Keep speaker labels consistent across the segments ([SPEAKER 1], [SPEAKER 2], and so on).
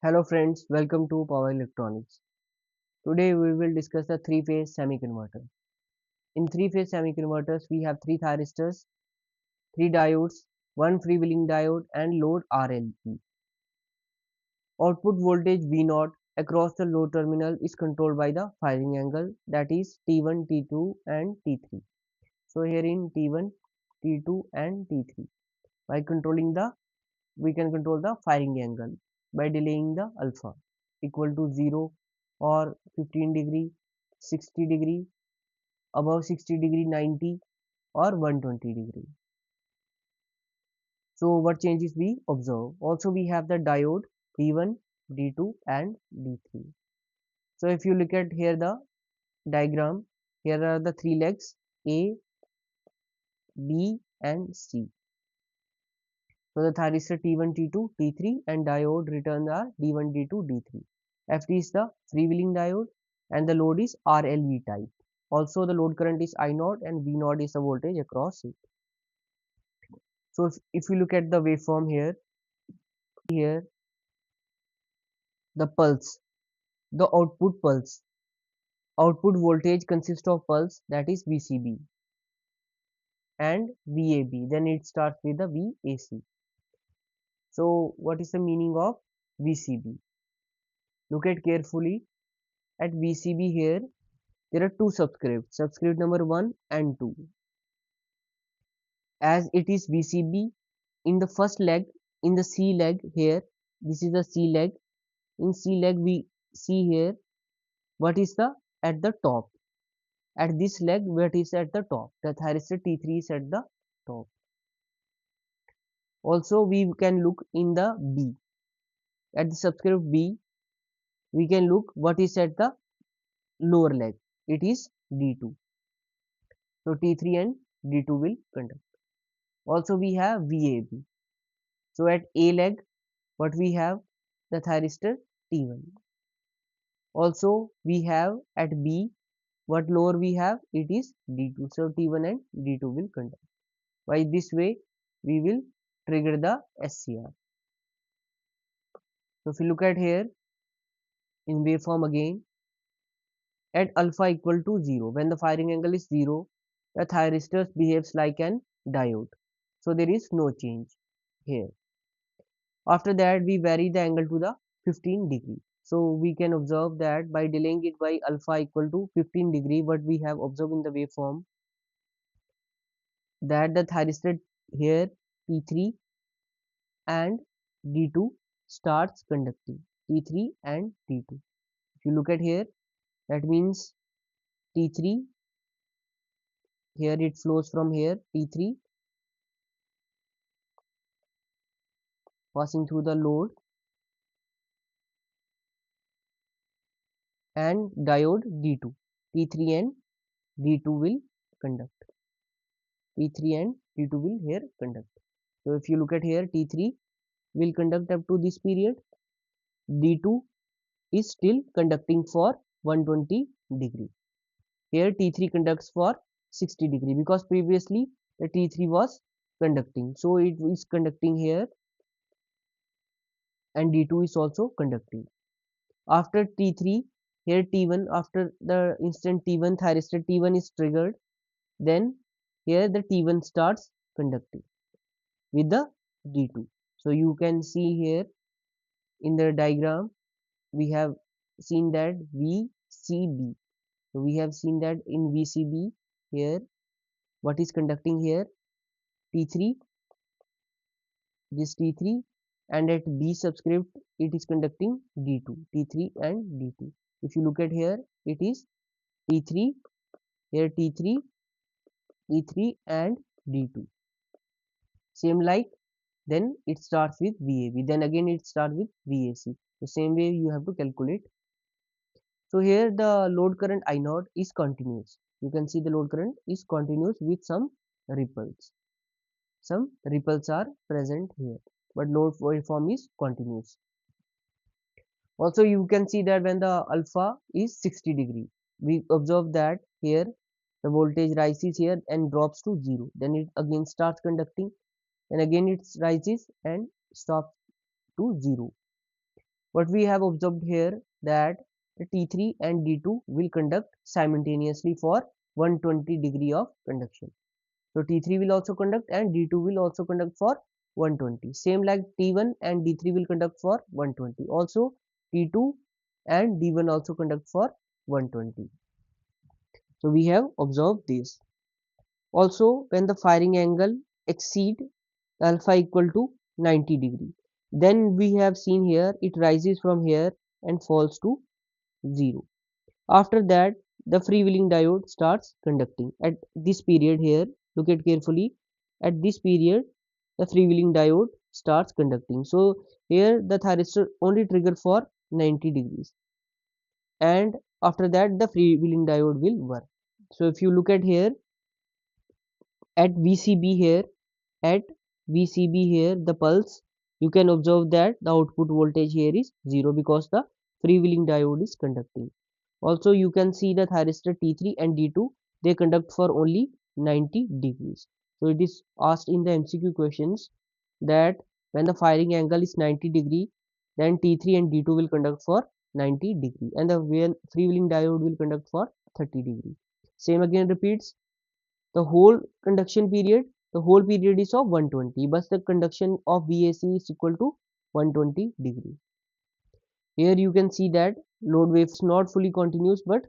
[SPEAKER 1] Hello friends, welcome to Power Electronics. Today we will discuss the three-phase semiconverter. In three-phase semiconverters, we have three thyristors, three diodes, one freewheeling diode and load RLE. Output voltage V0 across the load terminal is controlled by the firing angle, that is T1, T2 and T3. So here in T1, T2 and T3. By controlling the we can control the firing angle by delaying the alpha equal to 0 or 15 degree, 60 degree, above 60 degree, 90 or 120 degree. So what changes we observe? Also we have the diode D1, D2 and D3. So if you look at here the diagram, here are the three legs A, B and C. So the thyristor T1, T2, T3 and diode return are D1, D2, D3. FT is the freewheeling diode and the load is RLV type. Also the load current is I0 and V0 is the voltage across it. So if you look at the waveform here, here the pulse, the output pulse. Output voltage consists of pulse, that is VCB and VAB. Then it starts with the VAC. So what is the meaning of VCB? Look at carefully at VCB here. There are two subscripts, subscript number 1 and 2. As it is VCB in the first leg, in the C leg here, this is the C leg. In C leg we see here what is the at the top. At this leg what is at the top? The thyristor T3 is at the top. Also we can look in the B. At the subscript B we can look what is at the lower leg. It is D2. So T3 and D2 will conduct. Also we have VAB. So at A leg what we have? The thyristor T1. Also we have at B what lower we have? It is D2. So T1 and D2 will conduct. By this way we will trigger the SCR. So if you look at here in waveform again, at alpha equal to 0, when the firing angle is 0, the thyristor behaves like an diode. So there is no change here. After that we vary the angle to the 15 degree. So we can observe that by delaying it by alpha equal to 15 degree, what we have observed in the waveform, that the thyristor here T3 and D2 starts conducting, T3 and T2. If you look at here, that means T3, here it flows from here T3 passing through the load and diode D2. T3 and D2 will conduct. T3 and T2 will here conduct. So if you look at here, T3 will conduct up to this period. D2 is still conducting for 120 degree. Here T3 conducts for 60 degree because previously the T3 was conducting. So it is conducting here and D2 is also conducting. After T3, here T1, after the instant T1 thyristor T1 is triggered, then here the T1 starts conducting with the D2. So you can see here in the diagram we have seen that VCB. So we have seen that in VCB here what is conducting here T3, this T3, and at B subscript it is conducting D2, T3 and D2. If you look at here it is T3, here T3, T3 and D2. Same like then it starts with VAB, then again it starts with VAC. The same way you have to calculate. So here the load current I0 is continuous. You can see the load current is continuous with some ripples. Some ripples are present here, but load waveform is continuous. Also you can see that when the alpha is 60 degree, we observe that here the voltage rises here and drops to 0. Then it again starts conducting and again it rises and stops to 0. What we have observed here that the T3 and D2 will conduct simultaneously for 120 degree of conduction. So T3 will also conduct and D2 will also conduct for 120. Same like T1 and D3 will conduct for 120. Also T2 and D1 also conduct for 120. So we have observed this. Also when the firing angle exceed alpha equal to 90 degree, then we have seen here it rises from here and falls to 0. After that the freewheeling diode starts conducting. At this period here, look at carefully, at this period the freewheeling diode starts conducting. So here the thyristor only trigger for 90 degrees, and after that the freewheeling diode will work. So if you look at here at VCB here, at VCB here the pulse, you can observe that the output voltage here is 0 because the freewheeling diode is conducting. Also you can see the thyristor T3 and D2, they conduct for only 90 degrees. So it is asked in the MCQ questions that when the firing angle is 90 degree, then T3 and D2 will conduct for 90 degree and the freewheeling diode will conduct for 30 degree. Same again repeats, the whole conduction period, the whole period is of 120, but the conduction of VAC is equal to 120 degree. Here you can see that load wave is not fully continuous, but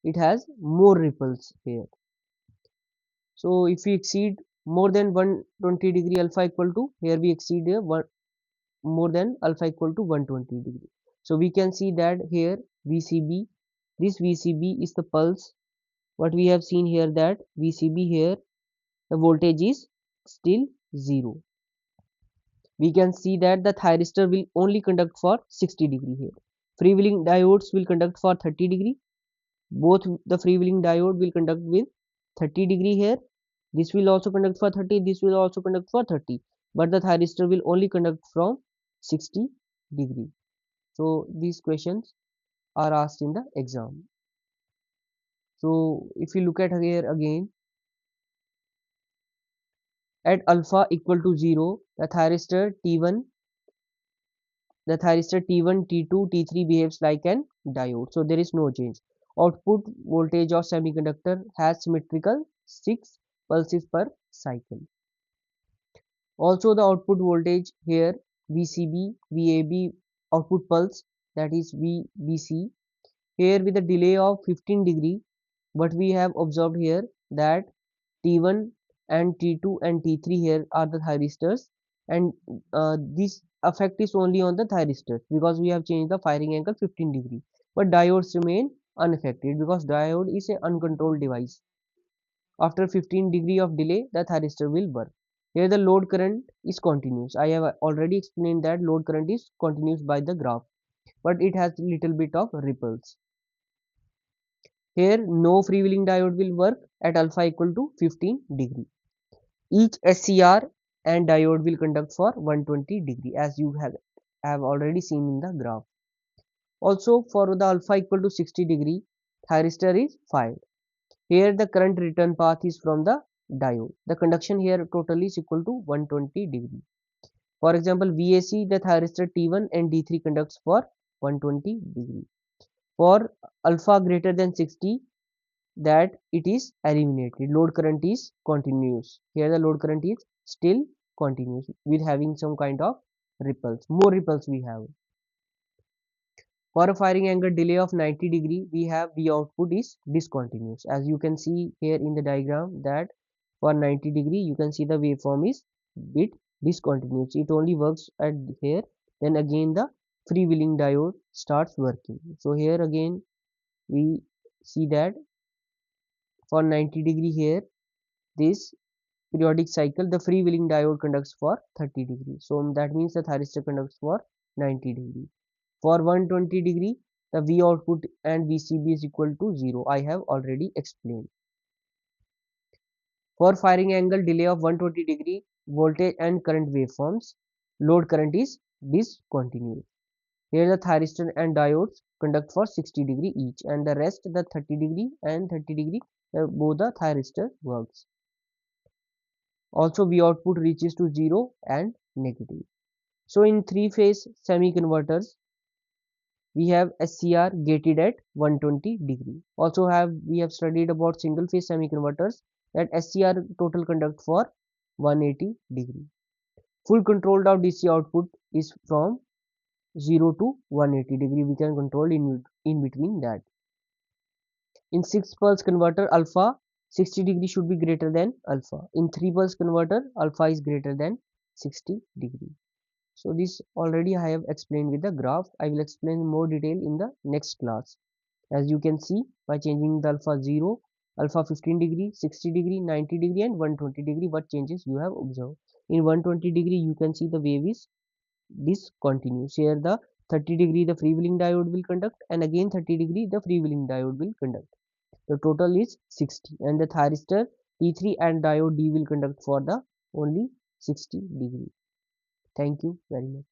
[SPEAKER 1] it has more ripples here. So if we exceed more than 120 degree alpha equal to, here we exceed more than alpha equal to 120 degree. So we can see that here VCB, this VCB is the pulse. What we have seen here that VCB here the voltage is still 0. We can see that the thyristor will only conduct for 60 degree here. Freewheeling diodes will conduct for 30 degree. Both the freewheeling diode will conduct with 30 degree here. This will also conduct for 30, this will also conduct for 30, but the thyristor will only conduct from 60 degree. So these questions are asked in the exam. So if you look at here again, at alpha equal to 0, the thyristor T1, T2, T3 behaves like an diode. So there is no change. Output voltage of semiconductor has symmetrical 6 pulses per cycle. Also the output voltage here VCB, VAB output pulse, that is VBC, here with a delay of 15 degree. But we have observed here that T1 and T2 and T3 here are the thyristors, and this effect is only on the thyristors because we have changed the firing angle 15 degree, but diodes remain unaffected because diode is an uncontrolled device. After 15 degree of delay the thyristor will work. Here the load current is continuous. I have already explained that load current is continuous by the graph, but it has little bit of ripples. Here no freewheeling diode will work at alpha equal to 15 degree. Each SCR and diode will conduct for 120 degree as you have already seen in the graph. Also for the alpha equal to 60 degree, thyristor is fired. Here the current return path is from the diode. The conduction here totally is equal to 120 degree. For example, VAC, the thyristor T1 and D3 conducts for 120 degree. For alpha greater than 60, that it is eliminated. Load current is continuous. Here the load current is still continuous with having some kind of ripples. More ripples we have. For a firing angle delay of 90 degree, we have V output is discontinuous. As you can see here in the diagram that for 90 degree, you can see the waveform is bit discontinuous. It only works at here. Then again the freewheeling diode starts working. So here again we see that for 90 degree here, this periodic cycle, the freewheeling diode conducts for 30 degree. So that means the thyristor conducts for 90 degree. For 120 degree, the V output and VCB is equal to 0. I have already explained. For firing angle delay of 120 degree, voltage and current waveforms, load current is discontinuous. Here the thyristor and diodes conduct for 60 degree each, and the rest, the 30 degree and 30 degree, both the thyristor works. Also V output reaches to 0 and negative. So in three-phase semi-converters, we have SCR gated at 120 degree. Also we have studied about single phase semiconverters that SCR total conduct for 180 degree. Full controlled of DC output is from 0 to 180 degree. We can control in between that. In 6 pulse converter alpha 60 degree should be greater than alpha. In 3 pulse converter alpha is greater than 60 degree. So this already I have explained with the graph. I will explain in more detail in the next class. As you can see, by changing the alpha 0, alpha 15 degree, 60 degree, 90 degree and 120 degree, what changes you have observed. In 120 degree you can see the wave is discontinuous. Here the 30 degree the freewheeling diode will conduct, and again 30 degree the freewheeling diode will conduct. The total is 60, and the thyristor T3 and diode D will conduct for the only 60 degree. Thank you very much.